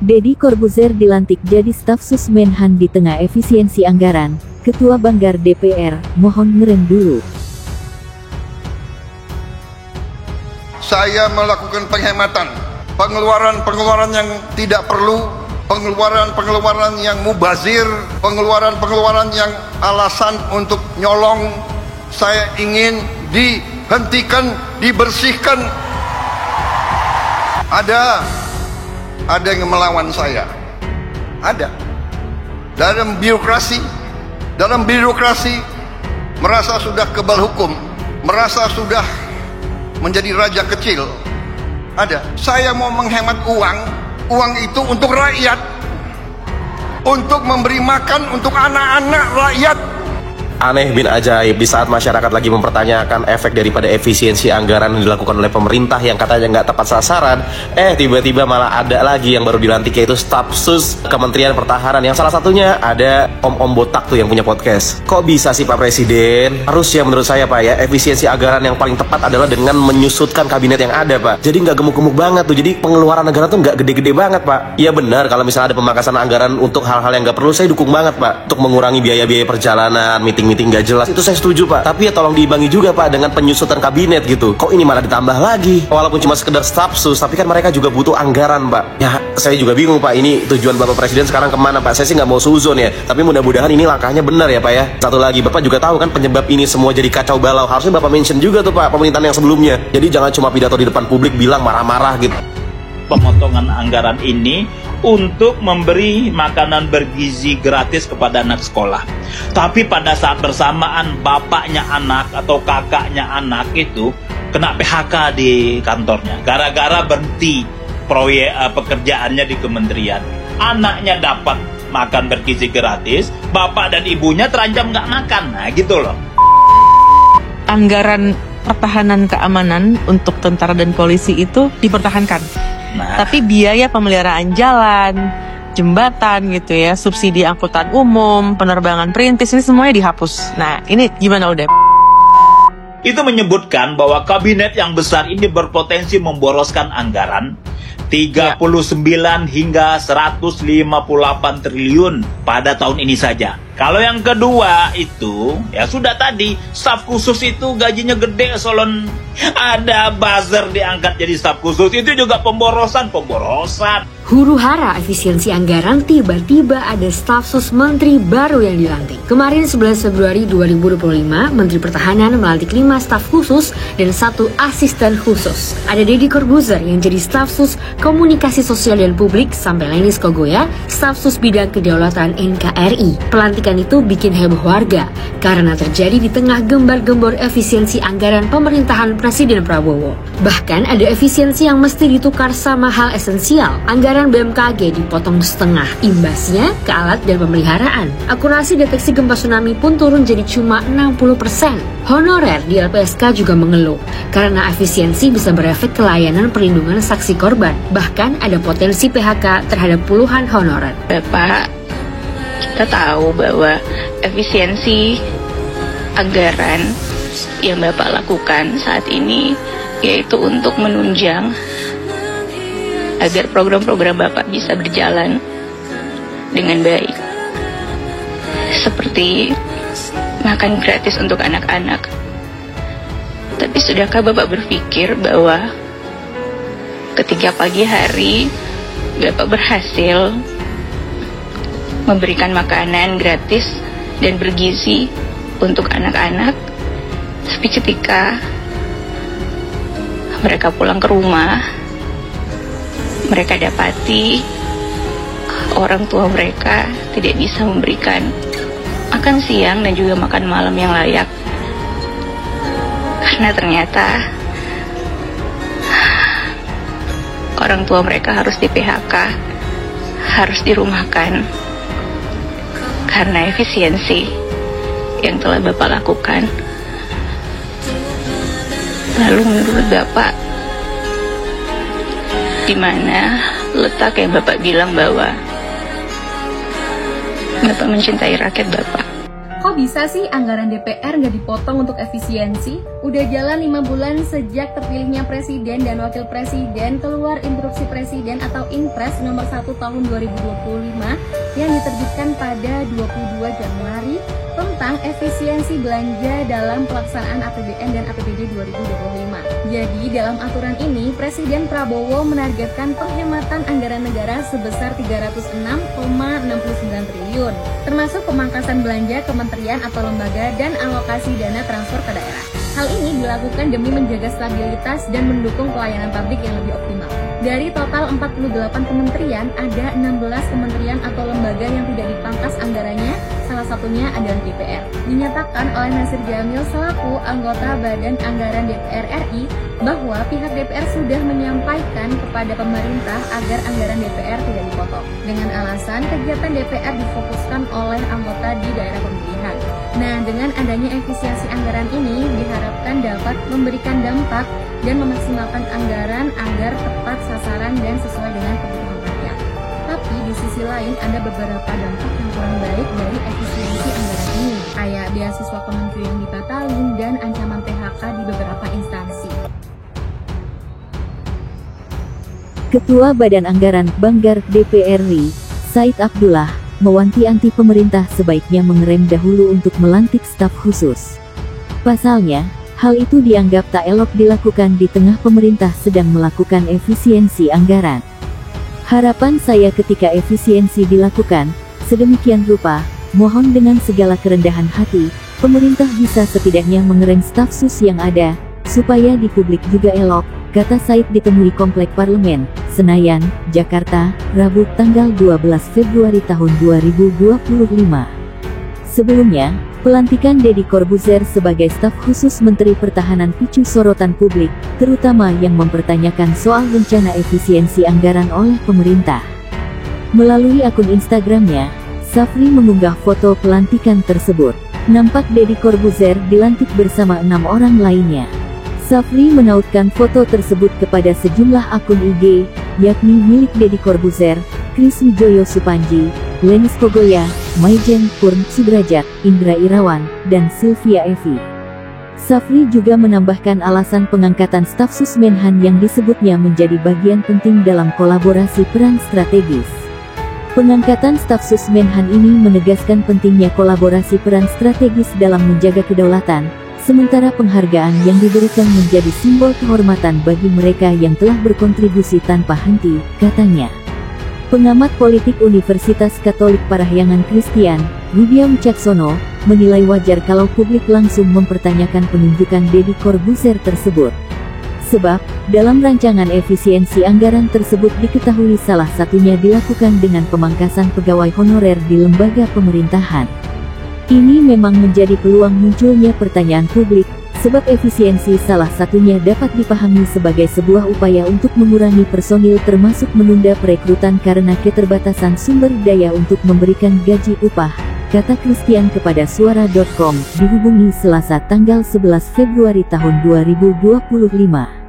Deddy Corbuzier dilantik jadi staf sus Menhan di tengah efisiensi anggaran. Ketua Banggar DPR, mohon ngerem dulu. Saya melakukan penghematan, pengeluaran yang tidak perlu, pengeluaran yang mubazir, pengeluaran yang alasan untuk nyolong. Saya ingin dihentikan, dibersihkan. Ada yang melawan saya, ada dalam birokrasi merasa sudah kebal hukum, merasa sudah menjadi raja kecil. Ada, saya mau menghemat uang itu untuk rakyat, untuk memberi makan untuk anak-anak rakyat. Aneh bin ajaib, di saat masyarakat lagi mempertanyakan efek daripada efisiensi anggaran yang dilakukan oleh pemerintah yang katanya nggak tepat sasaran, tiba-tiba malah ada lagi yang baru dilantik, yaitu staf sus Kementerian Pertahanan, yang salah satunya ada om-om botak tuh yang punya podcast. Kok bisa sih Pak Presiden? Harusnya menurut saya Pak ya, efisiensi anggaran yang paling tepat adalah dengan menyusutkan kabinet yang ada Pak. Jadi nggak gemuk-gemuk banget tuh, jadi pengeluaran negara tuh nggak gede-gede banget Pak. Iya benar, kalau misalnya ada pemangkasan anggaran untuk hal-hal yang nggak perlu, saya dukung banget Pak. Untuk mengurangi biaya-biaya perjalanan, meeting nggak jelas, itu saya setuju Pak. Tapi ya tolong diimbangi juga Pak dengan penyusutan kabinet gitu. Kok ini malah ditambah lagi? Walaupun cuma sekedar staf sus, tapi kan mereka juga butuh anggaran Pak. Ya saya juga bingung Pak, ini tujuan Bapak Presiden sekarang kemana Pak? Saya sih nggak mau suzon ya, tapi mudah-mudahan ini langkahnya benar ya Pak ya. Satu lagi, Bapak juga tahu kan penyebab ini semua jadi kacau balau, harusnya Bapak mention juga tuh Pak pemerintahan yang sebelumnya. Jadi jangan cuma pidato di depan publik bilang marah-marah gitu. Pemotongan anggaran ini untuk memberi makanan bergizi gratis kepada anak sekolah. Tapi pada saat bersamaan bapaknya anak atau kakaknya anak itu kena PHK di kantornya gara-gara berhenti proyek pekerjaannya di kementerian. Anaknya dapat makan bergizi gratis, bapak dan ibunya terancam nggak makan. Nah gitu loh. Anggaran pertahanan keamanan untuk tentara dan polisi itu dipertahankan. Tapi biaya pemeliharaan jalan, jembatan gitu ya, subsidi angkutan umum, penerbangan perintis, ini semuanya dihapus. Nah, ini gimana udah? Itu menyebutkan bahwa kabinet yang besar ini berpotensi memboroskan anggaran 39 hingga 158 triliun pada tahun ini saja. Kalau yang kedua itu, ya sudah tadi, staf khusus itu gajinya gede, Solon. Ada buzzer diangkat jadi staf khusus, itu juga pemborosan. Huru-hara efisiensi anggaran, tiba-tiba ada staf sus menteri baru yang dilantik. Kemarin 11 Februari 2025, Menteri Pertahanan melantik 5 staf khusus dan 1 asisten khusus. Ada Deddy Corbuzier yang jadi staf sus komunikasi sosial dan publik, sampai Lenis Kogoya, staf sus bidang kedaulatan NKRI. Pelantikan itu bikin heboh warga karena terjadi di tengah gembar-gembor efisiensi anggaran pemerintahan Presiden Prabowo. Bahkan ada efisiensi yang mesti ditukar sama hal esensial. Anggaran BMKG dipotong setengah, imbasnya ke alat dan pemeliharaan. Akurasi deteksi gempa tsunami pun turun jadi cuma 60%. Honorer di LPSK juga mengeluh karena efisiensi bisa berefek ke layanan perlindungan saksi korban. Bahkan ada potensi PHK terhadap puluhan honorer. Bapak, kita tahu bahwa efisiensi anggaran yang Bapak lakukan saat ini yaitu untuk menunjang agar program-program Bapak bisa berjalan dengan baik. Seperti makan gratis untuk anak-anak. Tapi sudahkah Bapak berpikir bahwa ketika pagi hari Bapak berhasil memberikan makanan gratis dan bergizi untuk anak-anak, tapi ketika mereka pulang ke rumah, mereka dapati orang tua mereka tidak bisa memberikan makan siang dan juga makan malam yang layak, karena ternyata orang tua mereka harus di PHK, harus dirumahkan karena efisiensi yang telah Bapak lakukan. Lalu menurut Bapak, di mana letak yang Bapak bilang bahwa Bapak mencintai rakyat Bapak? Kok Kok bisa sih anggaran DPR nggak dipotong untuk efisiensi? Udah jalan 5 bulan sejak terpilihnya Presiden dan Wakil Presiden keluar Instruksi Presiden atau Inpres nomor 1 tahun 2025 yang diterbitkan pada 22 Januari tentang efisiensi belanja dalam pelaksanaan APBN dan APBD 2025. Jadi dalam aturan ini, Presiden Prabowo menargetkan penghematan anggaran negara sebesar 306,69 triliun, termasuk pemangkasan belanja kementerian atau lembaga dan alokasi dana transfer ke daerah. Hal ini dilakukan demi menjaga stabilitas dan mendukung pelayanan publik yang lebih optimal. Dari total 48 kementerian, ada 16 kementerian atau lembaga yang tidak dipangkas anggarannya, salah satunya adalah DPR. Dinyatakan oleh Nasir Jamil selaku anggota Badan Anggaran DPR RI bahwa pihak DPR sudah menyampaikan kepada pemerintah agar anggaran DPR tidak dipotong, dengan alasan kegiatan DPR difokuskan oleh anggota di daerah pemilihan. Nah, dengan adanya efisiensi anggaran ini diharapkan dapat memberikan dampak dan memaksimalkan anggaran agar tepat sasaran dan sesuai dengan kebutuhan rakyat. Tapi di sisi lain ada beberapa dampak yang kurang baik dari efisiensi anggaran ini, kayak beasiswa kementerian yang dibatalin dan ancaman PHK di beberapa instansi. Ketua Badan Anggaran Banggar DPR RI, Said Abdullah, mewanti-wanti pemerintah sebaiknya mengerem dahulu untuk melantik staf khusus. Pasalnya, hal itu dianggap tak elok dilakukan di tengah pemerintah sedang melakukan efisiensi anggaran. Harapan saya ketika efisiensi dilakukan, sedemikian rupa, mohon dengan segala kerendahan hati, pemerintah bisa setidaknya mengerem staf sus yang ada, supaya di publik juga elok, kata Said ditemui Komplek Parlemen, Senayan, Jakarta, Rabu tanggal 12 Februari tahun 2025. Sebelumnya, pelantikan Deddy Corbuzier sebagai staf khusus Menteri Pertahanan picu sorotan publik, terutama yang mempertanyakan soal rencana efisiensi anggaran oleh pemerintah. Melalui akun Instagramnya, Safri mengunggah foto pelantikan tersebut. Nampak Deddy Corbuzier dilantik bersama 6 orang lainnya. Safri menautkan foto tersebut kepada sejumlah akun IG, yakni milik Deddy Corbuzier, Kris Wijoyo Supanji, Lenis Kogoya, Maijen Purn Sudrajat, Indra Irawan, dan Sylvia Evi. Safri juga menambahkan alasan pengangkatan staf sus Menhan yang disebutnya menjadi bagian penting dalam kolaborasi perang strategis. Pengangkatan staf sus Menhan ini menegaskan pentingnya kolaborasi peran strategis dalam menjaga kedaulatan, sementara penghargaan yang diberikan menjadi simbol kehormatan bagi mereka yang telah berkontribusi tanpa henti, katanya. Pengamat politik Universitas Katolik Parahyangan Kristian, Rudiam Caksono, menilai wajar kalau publik langsung mempertanyakan penunjukan Deddy Corbuzier tersebut. Sebab, dalam rancangan efisiensi anggaran tersebut diketahui salah satunya dilakukan dengan pemangkasan pegawai honorer di lembaga pemerintahan. Ini memang menjadi peluang munculnya pertanyaan publik, sebab efisiensi salah satunya dapat dipahami sebagai sebuah upaya untuk mengurangi personil termasuk menunda perekrutan karena keterbatasan sumber daya untuk memberikan gaji upah, kata Christian kepada Suara.com, dihubungi Selasa tanggal 11 Februari tahun 2025.